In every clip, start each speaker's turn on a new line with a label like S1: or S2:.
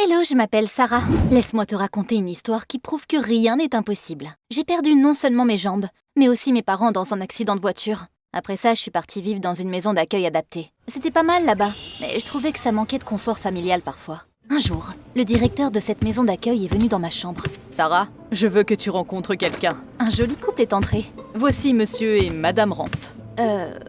S1: Hello, je m'appelle Sarah. Laisse-moi te raconter une histoire qui prouve que rien n'est impossible. J'ai perdu non seulement mes jambes, mais aussi mes parents dans un accident de voiture. Après ça, je suis partie vivre dans une maison d'accueil adaptée. C'était pas mal là-bas, mais je trouvais que ça manquait de confort familial parfois. Un jour, le directeur de cette maison d'accueil est venu dans ma chambre.
S2: Sarah, je veux que tu rencontres quelqu'un.
S1: Un joli couple est entré.
S2: Voici monsieur et madame Rant.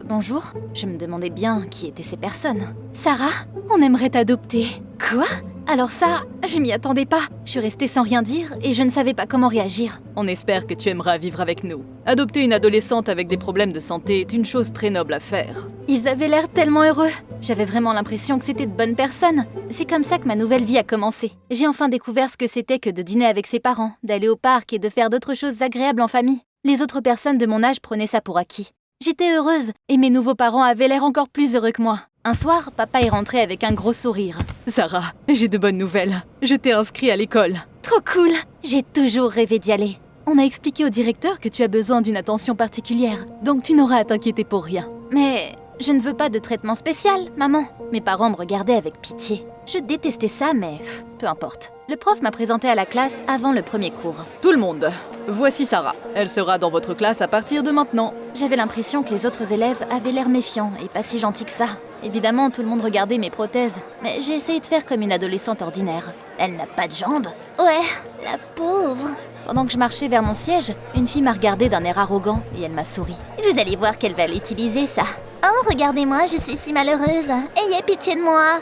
S1: Bonjour. Je me demandais bien qui étaient ces personnes. Sarah, on aimerait t'adopter. Quoi? Alors ça, je m'y attendais pas. Je suis restée sans rien dire et je ne savais pas comment réagir.
S2: On espère que tu aimeras vivre avec nous. Adopter une adolescente avec des problèmes de santé est une chose très noble à faire.
S1: Ils avaient l'air tellement heureux. J'avais vraiment l'impression que c'était de bonnes personnes. C'est comme ça que ma nouvelle vie a commencé. J'ai enfin découvert ce que c'était que de dîner avec ses parents, d'aller au parc et de faire d'autres choses agréables en famille. Les autres personnes de mon âge prenaient ça pour acquis. J'étais heureuse et mes nouveaux parents avaient l'air encore plus heureux que moi. Un soir, papa est rentré avec un gros sourire.
S2: Sarah, j'ai de bonnes nouvelles. Je t'ai inscrit à l'école.
S1: Trop cool! J'ai toujours rêvé d'y aller. On a expliqué au directeur que tu as besoin d'une attention particulière, donc tu n'auras à t'inquiéter pour rien. Mais je ne veux pas de traitement spécial, maman. Mes parents me regardaient avec pitié. Je détestais ça, mais peu importe. Le prof m'a présenté à la classe avant le premier cours.
S2: Tout le monde, voici Sarah. Elle sera dans votre classe à partir de maintenant.
S1: J'avais l'impression que les autres élèves avaient l'air méfiants et pas si gentils que ça. Évidemment, tout le monde regardait mes prothèses, mais j'ai essayé de faire comme une adolescente ordinaire. Elle n'a pas de jambes? Ouais, la pauvre. Pendant que je marchais vers mon siège, une fille m'a regardé d'un air arrogant et elle m'a souri. Vous allez voir qu'elle va l'utiliser, ça. Oh, regardez-moi, je suis si malheureuse. Ayez pitié de moi.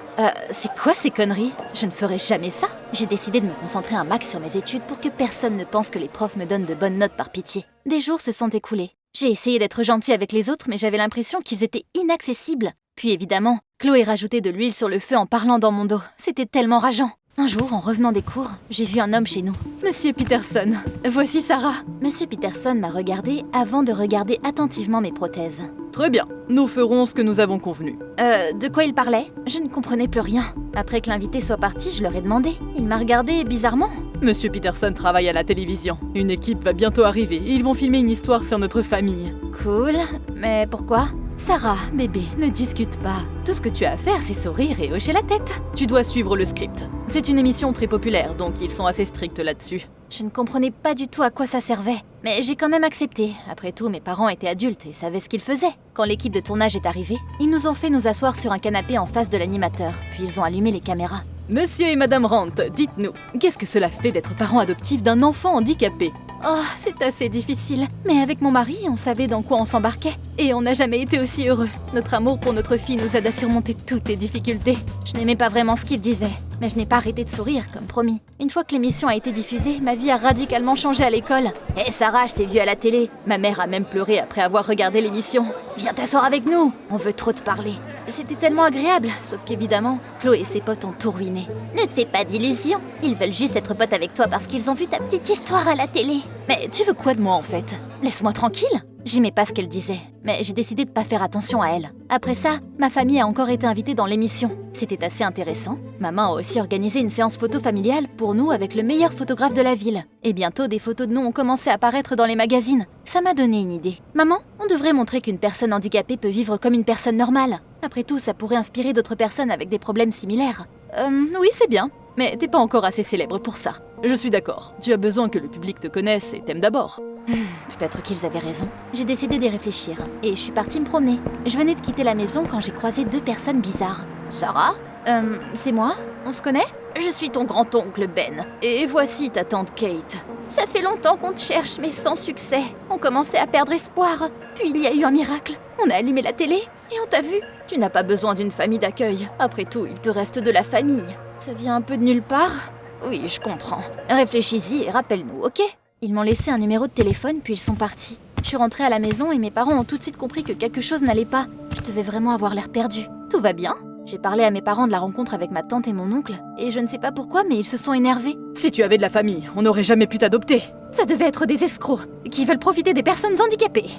S1: C'est quoi ces conneries? Je ne ferai jamais ça. J'ai décidé de me concentrer un max sur mes études pour que personne ne pense que les profs me donnent de bonnes notes par pitié. Des jours se sont écoulés. J'ai essayé d'être gentille avec les autres, mais j'avais l'impression qu'ils étaient inaccessibles. Puis évidemment, Chloé rajoutait de l'huile sur le feu en parlant dans mon dos. C'était tellement rageant. Un jour, en revenant des cours, j'ai vu un homme chez nous.
S2: Monsieur Peterson, voici Sarah.
S1: Monsieur Peterson m'a regardé avant de regarder attentivement mes prothèses.
S2: Très bien, nous ferons ce que nous avons convenu.
S1: De quoi il parlait? Je ne comprenais plus rien. Après que l'invité soit parti, je leur ai demandé. Il m'a regardé bizarrement.
S2: Monsieur Peterson travaille à la télévision. Une équipe va bientôt arriver et ils vont filmer une histoire sur notre famille.
S1: Cool, mais pourquoi?
S2: Sarah, bébé, ne discute pas. Tout ce que tu as à faire, c'est sourire et hocher la tête. Tu dois suivre le script. C'est une émission très populaire, donc ils sont assez stricts là-dessus.
S1: Je ne comprenais pas du tout à quoi ça servait, mais j'ai quand même accepté. Après tout, mes parents étaient adultes et savaient ce qu'ils faisaient. Quand l'équipe de tournage est arrivée, ils nous ont fait nous asseoir sur un canapé en face de l'animateur, puis ils ont allumé les caméras.
S2: Monsieur et Madame Rant, dites-nous, qu'est-ce que cela fait d'être parent adoptif d'un enfant handicapé?
S1: Oh, c'est assez difficile. Mais avec mon mari, on savait dans quoi on s'embarquait. Et on n'a jamais été aussi heureux. Notre amour pour notre fille nous aide à surmonter toutes les difficultés. Je n'aimais pas vraiment ce qu'il disait, mais je n'ai pas arrêté de sourire, comme promis. Une fois que l'émission a été diffusée, ma vie a radicalement changé à l'école. Hé Sarah, je t'ai vue à la télé. Ma mère a même pleuré après avoir regardé l'émission. Viens t'asseoir avec nous, on veut trop te parler. C'était tellement agréable, sauf qu'évidemment, Chloé et ses potes ont tout ruiné. Ne te fais pas d'illusions, ils veulent juste être potes avec toi parce qu'ils ont vu ta petite histoire à la télé. Mais tu veux quoi de moi en fait? Laisse-moi tranquille. J'aimais pas ce qu'elle disait, mais j'ai décidé de pas faire attention à elle. Après ça, ma famille a encore été invitée dans l'émission. C'était assez intéressant. Maman a aussi organisé une séance photo familiale pour nous avec le meilleur photographe de la ville. Et bientôt, des photos de nous ont commencé à apparaître dans les magazines. Ça m'a donné une idée. Maman, on devrait montrer qu'une personne handicapée peut vivre comme une personne normale. Après tout, ça pourrait inspirer d'autres personnes avec des problèmes similaires.
S2: Oui, c'est bien. Mais t'es pas encore assez célèbre pour ça. Je suis d'accord. Tu as besoin que le public te connaisse et t'aime d'abord.
S1: Peut-être qu'ils avaient raison. J'ai décidé d'y réfléchir et je suis partie me promener. Je venais de quitter la maison quand j'ai croisé deux personnes bizarres. Sarah? C'est moi? On se connaît? Je suis ton grand-oncle Ben. Et voici ta tante Kate. Ça fait longtemps qu'on te cherche, mais sans succès. On commençait à perdre espoir. Puis il y a eu un miracle. On a allumé la télé et on t'a vu. Tu n'as pas besoin d'une famille d'accueil. Après tout, il te reste de la famille. Ça vient un peu de nulle part? Oui, je comprends. Réfléchis-y et rappelle-nous, ok? Ils m'ont laissé un numéro de téléphone, puis ils sont partis. Je suis rentrée à la maison et mes parents ont tout de suite compris que quelque chose n'allait pas. Je devais vraiment avoir l'air perdue. Tout va bien? J'ai parlé à mes parents de la rencontre avec ma tante et mon oncle, et je ne sais pas pourquoi, mais ils se sont énervés.
S2: Si tu avais de la famille, on n'aurait jamais pu t'adopter.
S1: Ça devait être des escrocs, qui veulent profiter des personnes handicapées.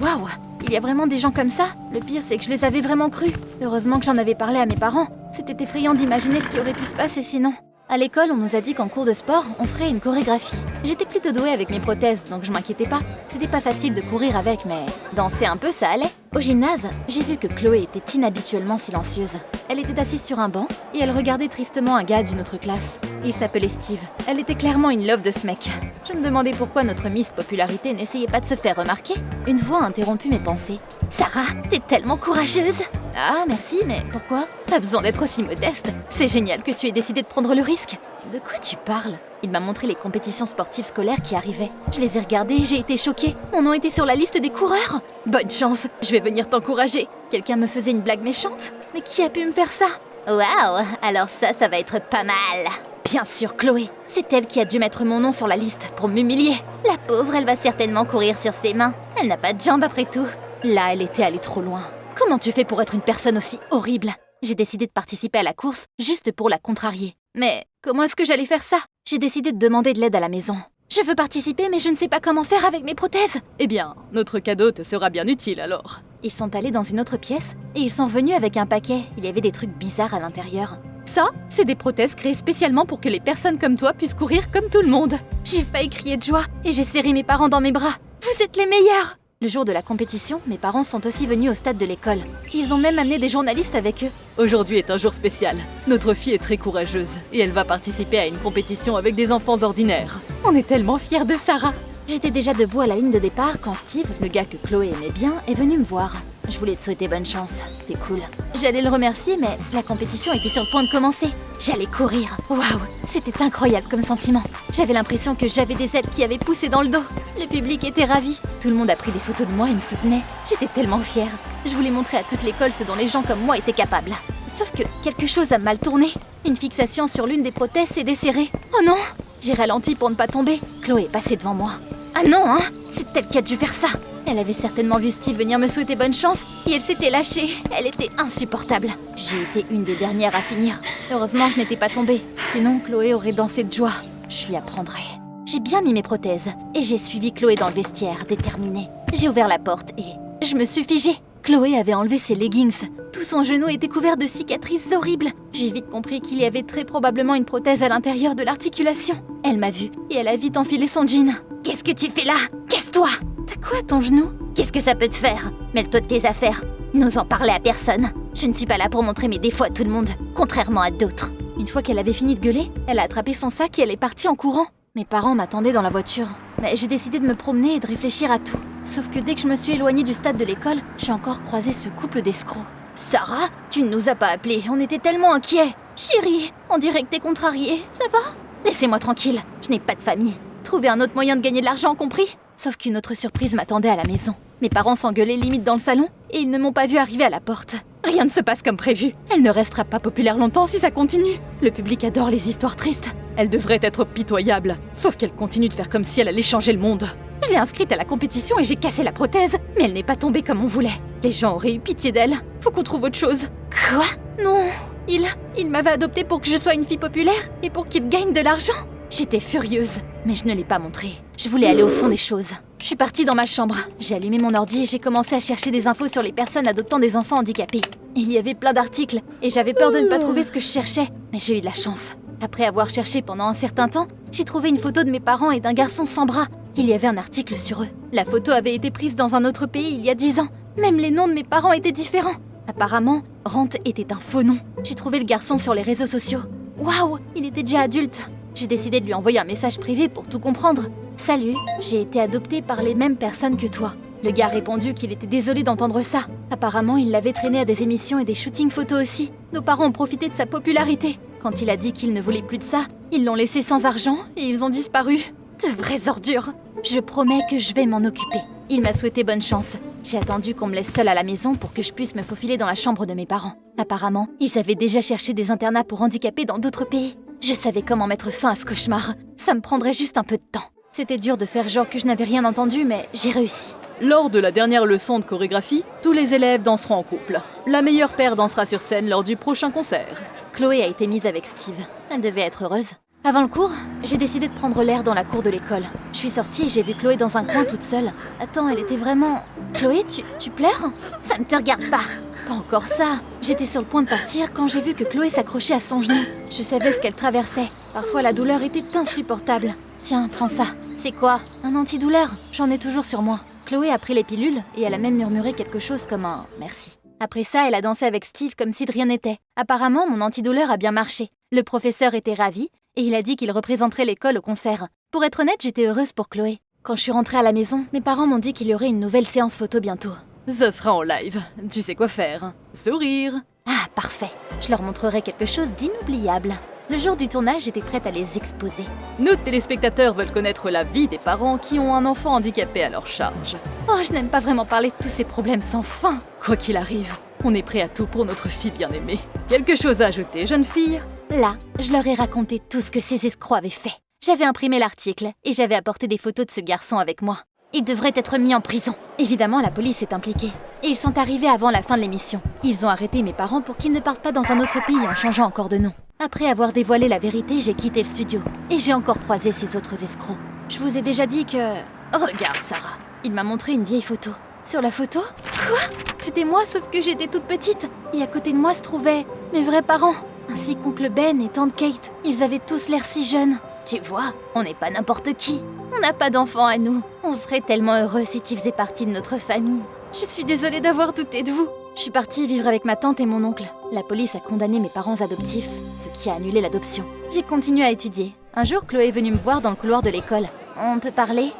S1: Waouh! Il y a vraiment des gens comme ça? Le pire, c'est que je les avais vraiment crus. Heureusement que j'en avais parlé à mes parents. C'était effrayant d'imaginer ce qui aurait pu se passer sinon. À l'école, on nous a dit qu'en cours de sport, on ferait une chorégraphie. J'étais plutôt douée avec mes prothèses, donc je m'inquiétais pas. C'était pas facile de courir avec, mais danser un peu, ça allait. Au gymnase, j'ai vu que Chloé était inhabituellement silencieuse. Elle était assise sur un banc et elle regardait tristement un gars d'une autre classe. Il s'appelait Steve. Elle était clairement in love de ce mec. Je me demandais pourquoi notre Miss Popularité n'essayait pas de se faire remarquer. Une voix interrompit mes pensées. « Sarah, t'es tellement courageuse !» Ah, merci, mais pourquoi? Pas besoin d'être aussi modeste. C'est génial que tu aies décidé de prendre le risque. De quoi tu parles? Il m'a montré les compétitions sportives scolaires qui arrivaient. Je les ai regardées et j'ai été choquée. Mon nom était sur la liste des coureurs. Bonne chance, je vais venir t'encourager. Quelqu'un me faisait une blague méchante? Mais qui a pu me faire ça? Waouh, alors ça va être pas mal. Bien sûr, Chloé. C'est elle qui a dû mettre mon nom sur la liste pour m'humilier. La pauvre, elle va certainement courir sur ses mains. Elle n'a pas de jambes après tout. Là, elle était allée trop loin. Comment tu fais pour être une personne aussi horrible? J'ai décidé de participer à la course juste pour la contrarier. Mais comment est-ce que j'allais faire ça? J'ai décidé de demander de l'aide à la maison. Je veux participer, mais je ne sais pas comment faire avec mes prothèses.
S2: Eh bien, notre cadeau te sera bien utile alors.
S1: Ils sont allés dans une autre pièce et ils sont revenus avec un paquet. Il y avait des trucs bizarres à l'intérieur.
S2: Ça, c'est des prothèses créées spécialement pour que les personnes comme toi puissent courir comme tout le monde.
S1: J'ai failli crier de joie et j'ai serré mes parents dans mes bras. Vous êtes les meilleurs! Le jour de la compétition, mes parents sont aussi venus au stade de l'école. Ils ont même amené des journalistes avec eux.
S2: Aujourd'hui est un jour spécial. Notre fille est très courageuse et elle va participer à une compétition avec des enfants ordinaires. On est tellement fiers de Sarah.
S1: J'étais déjà debout à la ligne de départ quand Steve, le gars que Chloé aimait bien, est venu me voir. Je voulais te souhaiter bonne chance, t'es cool. J'allais le remercier, mais la compétition était sur le point de commencer. J'allais courir. Waouh, c'était incroyable comme sentiment. J'avais l'impression que j'avais des ailes qui avaient poussé dans le dos. Le public était ravi. Tout le monde a pris des photos de moi et me soutenait. J'étais tellement fière. Je voulais montrer à toute l'école ce dont les gens comme moi étaient capables. Sauf que quelque chose a mal tourné. Une fixation sur l'une des prothèses s'est desserrée. Oh non! J'ai ralenti pour ne pas tomber. Chloé est passée devant moi. Ah non, hein? C'est elle qui a dû faire ça. Elle avait certainement vu Steve venir me souhaiter bonne chance et elle s'était lâchée. Elle était insupportable. J'ai été une des dernières à finir. Heureusement, je n'étais pas tombée. Sinon, Chloé aurait dansé de joie. Je lui apprendrai. J'ai bien mis mes prothèses et j'ai suivi Chloé dans le vestiaire, déterminée. J'ai ouvert la porte et je me suis figée. Chloé avait enlevé ses leggings. Tout son genou était couvert de cicatrices horribles. J'ai vite compris qu'il y avait très probablement une prothèse à l'intérieur de l'articulation. Elle m'a vue et elle a vite enfilé son jean. « Qu'est-ce que tu fais là? Casse-toi !» « T'as quoi à ton genou? Qu'est-ce que ça peut te faire? Mêle-toi de tes affaires. N'ose en parler à personne. Je ne suis pas là pour montrer mes défauts à tout le monde, contrairement à d'autres. » Une fois qu'elle avait fini de gueuler, elle a attrapé son sac et elle est partie en courant. Mes parents m'attendaient dans la voiture. Mais j'ai décidé de me promener et de réfléchir à tout. Sauf que dès que je me suis éloignée du stade de l'école, j'ai encore croisé ce couple d'escrocs. « Sarah, tu ne nous as pas appelés, on était tellement inquiets. Chérie, on dirait que t'es contrariée, ça va? Laissez-moi tranquille, je n'ai pas de famille. Trouvez un autre moyen de gagner de l'argent, compris? » Sauf qu'une autre surprise m'attendait à la maison. Mes parents s'engueulaient limite dans le salon et ils ne m'ont pas vu arriver à la porte. Rien ne se passe comme prévu. Elle ne restera pas populaire longtemps si ça continue. Le public adore les histoires tristes.
S2: Elle devrait être pitoyable, sauf qu'elle continue de faire comme si elle allait changer le monde.
S1: Je l'ai inscrite à la compétition et j'ai cassé la prothèse, mais elle n'est pas tombée comme on voulait. Les gens auraient eu pitié d'elle. Faut qu'on trouve autre chose. Quoi? Non. Il m'avait adoptée pour que je sois une fille populaire et pour qu'il gagne de l'argent. J'étais furieuse, mais je ne l'ai pas montré. Je voulais aller au fond des choses. Je suis partie dans ma chambre. J'ai allumé mon ordi et j'ai commencé à chercher des infos sur les personnes adoptant des enfants handicapés. Il y avait plein d'articles et j'avais peur de ne pas trouver ce que je cherchais, mais j'ai eu de la chance. Après avoir cherché pendant un certain temps, j'ai trouvé une photo de mes parents et d'un garçon sans bras. Il y avait un article sur eux. La photo avait été prise dans un autre pays il y a 10 ans. Même les noms de mes parents étaient différents. Apparemment, Rant était un faux nom. J'ai trouvé le garçon sur les réseaux sociaux. Waouh, il était déjà adulte. J'ai décidé de lui envoyer un message privé pour tout comprendre. « Salut, j'ai été adoptée par les mêmes personnes que toi. » Le gars a répondu qu'il était désolé d'entendre ça. Apparemment, il l'avait traîné à des émissions et des shootings photos aussi. Nos parents ont profité de sa popularité. Quand il a dit qu'il ne voulait plus de ça, ils l'ont laissé sans argent et ils ont disparu. De vraies ordures. Je promets que je vais m'en occuper. Il m'a souhaité bonne chance. J'ai attendu qu'on me laisse seule à la maison pour que je puisse me faufiler dans la chambre de mes parents. Apparemment, ils avaient déjà cherché des internats pour handicapés dans d'autres pays. Je savais comment mettre fin à ce cauchemar. Ça me prendrait juste un peu de temps. C'était dur de faire genre que je n'avais rien entendu, mais j'ai réussi.
S2: Lors de la dernière leçon de chorégraphie, tous les élèves danseront en couple. La meilleure paire dansera sur scène lors du prochain concert.
S1: Chloé a été mise avec Steve. Elle devait être heureuse. Avant le cours, j'ai décidé de prendre l'air dans la cour de l'école. Je suis sortie et j'ai vu Chloé dans un coin toute seule. Attends, elle était vraiment... Chloé, tu pleures? Ça ne te regarde pas. Pas encore ça. J'étais sur le point de partir quand j'ai vu que Chloé s'accrochait à son genou. Je savais ce qu'elle traversait. Parfois la douleur était insupportable. Tiens, prends ça. C'est quoi? Un antidouleur? J'en ai toujours sur moi. Chloé a pris les pilules et elle a même murmuré quelque chose comme un « merci ». Après ça, elle a dansé avec Steve comme si de rien n'était. Apparemment, mon antidouleur a bien marché. Le professeur était ravi et il a dit qu'il représenterait l'école au concert. Pour être honnête, j'étais heureuse pour Chloé. Quand je suis rentrée à la maison, mes parents m'ont dit qu'il y aurait une nouvelle séance photo bientôt.
S2: Ça sera en live. Tu sais quoi faire. Sourire.
S1: Ah, parfait. Je leur montrerai quelque chose d'inoubliable. Le jour du tournage, j'étais prête à les exposer.
S2: Nos téléspectateurs veulent connaître la vie des parents qui ont un enfant handicapé à leur charge.
S1: Oh, je n'aime pas vraiment parler de tous ces problèmes sans fin.
S2: Quoi qu'il arrive, on est prêt à tout pour notre fille bien-aimée. Quelque chose à ajouter, jeune fille?
S1: Là, je leur ai raconté tout ce que ces escrocs avaient fait. J'avais imprimé l'article et j'avais apporté des photos de ce garçon avec moi. Il devrait être mis en prison. Évidemment, la police est impliquée. Et ils sont arrivés avant la fin de l'émission. Ils ont arrêté mes parents pour qu'ils ne partent pas dans un autre pays en changeant encore de nom. Après avoir dévoilé la vérité, j'ai quitté le studio. Et j'ai encore croisé ces autres escrocs. Je vous ai déjà dit que... Regarde, Sarah. Il m'a montré une vieille photo. Sur la photo? Quoi? C'était moi, sauf que j'étais toute petite. Et à côté de moi se trouvaient mes vrais parents. Ainsi qu'oncle Ben et tante Kate. Ils avaient tous l'air si jeunes. Tu vois, on n'est pas n'importe qui. On n'a pas d'enfants à nous. On serait tellement heureux si tu faisais partie de notre famille. Je suis désolée d'avoir douté de vous. Je suis partie vivre avec ma tante et mon oncle. La police a condamné mes parents adoptifs, ce qui a annulé l'adoption. J'ai continué à étudier. Un jour, Chloé est venue me voir dans le couloir de l'école. On peut parler?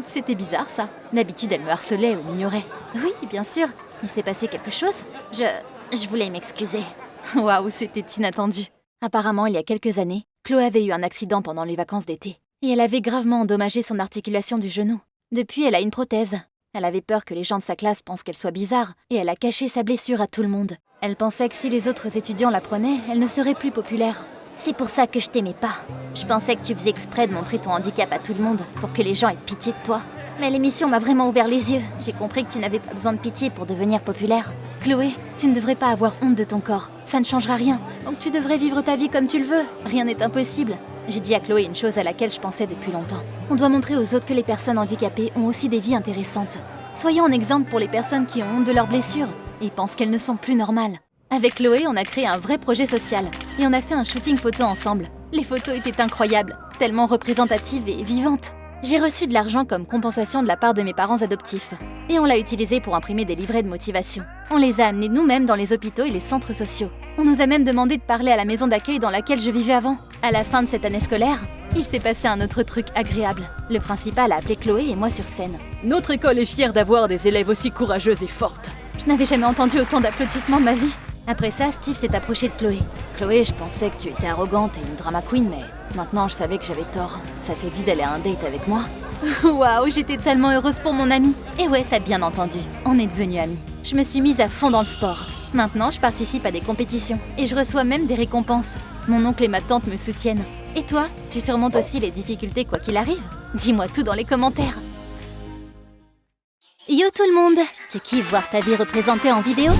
S1: C'était bizarre ça. D'habitude, elle me harcelait ou m'ignorait. Oui, bien sûr. Il s'est passé quelque chose? Je voulais m'excuser.
S2: Waouh, c'était inattendu.
S1: Apparemment, il y a quelques années, Chloé avait eu un accident pendant les vacances d'été. Et elle avait gravement endommagé son articulation du genou. Depuis, elle a une prothèse. Elle avait peur que les gens de sa classe pensent qu'elle soit bizarre, et elle a caché sa blessure à tout le monde. Elle pensait que si les autres étudiants l'apprenaient, elle ne serait plus populaire. C'est pour ça que je t'aimais pas. Je pensais que tu faisais exprès de montrer ton handicap à tout le monde, pour que les gens aient pitié de toi. Mais l'émission m'a vraiment ouvert les yeux. J'ai compris que tu n'avais pas besoin de pitié pour devenir populaire. Chloé, tu ne devrais pas avoir honte de ton corps. Ça ne changera rien. Donc tu devrais vivre ta vie comme tu le veux. Rien n'est impossible. J'ai dit à Chloé une chose à laquelle je pensais depuis longtemps. On doit montrer aux autres que les personnes handicapées ont aussi des vies intéressantes. Soyons un exemple pour les personnes qui ont honte de leurs blessures et pensent qu'elles ne sont plus normales. Avec Chloé, on a créé un vrai projet social et on a fait un shooting photo ensemble. Les photos étaient incroyables, tellement représentatives et vivantes. J'ai reçu de l'argent comme compensation de la part de mes parents adoptifs. Et on l'a utilisé pour imprimer des livrets de motivation. On les a amenés nous-mêmes dans les hôpitaux et les centres sociaux. On nous a même demandé de parler à la maison d'accueil dans laquelle je vivais avant. À la fin de cette année scolaire, il s'est passé un autre truc agréable. Le principal a appelé Chloé et moi sur scène.
S2: Notre école est fière d'avoir des élèves aussi courageuses et fortes.
S1: Je n'avais jamais entendu autant d'applaudissements de ma vie. Après ça, Steve s'est approché de Chloé. Chloé, je pensais que tu étais arrogante et une drama queen, mais maintenant je savais que j'avais tort. Ça te dit d'aller à un date avec moi? Waouh, j'étais tellement heureuse pour mon amie. Et ouais, t'as bien entendu, on est devenus amis. Je me suis mise à fond dans le sport. Maintenant, je participe à des compétitions et je reçois même des récompenses. Mon oncle et ma tante me soutiennent. Et toi, tu surmontes aussi les difficultés quoi qu'il arrive? Dis-moi tout dans les commentaires. Yo tout le monde! Tu kiffes voir ta vie représentée en vidéo?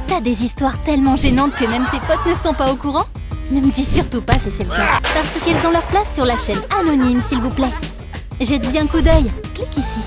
S1: T'as des histoires tellement gênantes que même tes potes ne sont pas au courant? Ne me dis surtout pas si c'est le cas, parce qu'elles ont leur place sur la chaîne anonyme s'il vous plaît. Jette-y un coup d'œil, clique ici.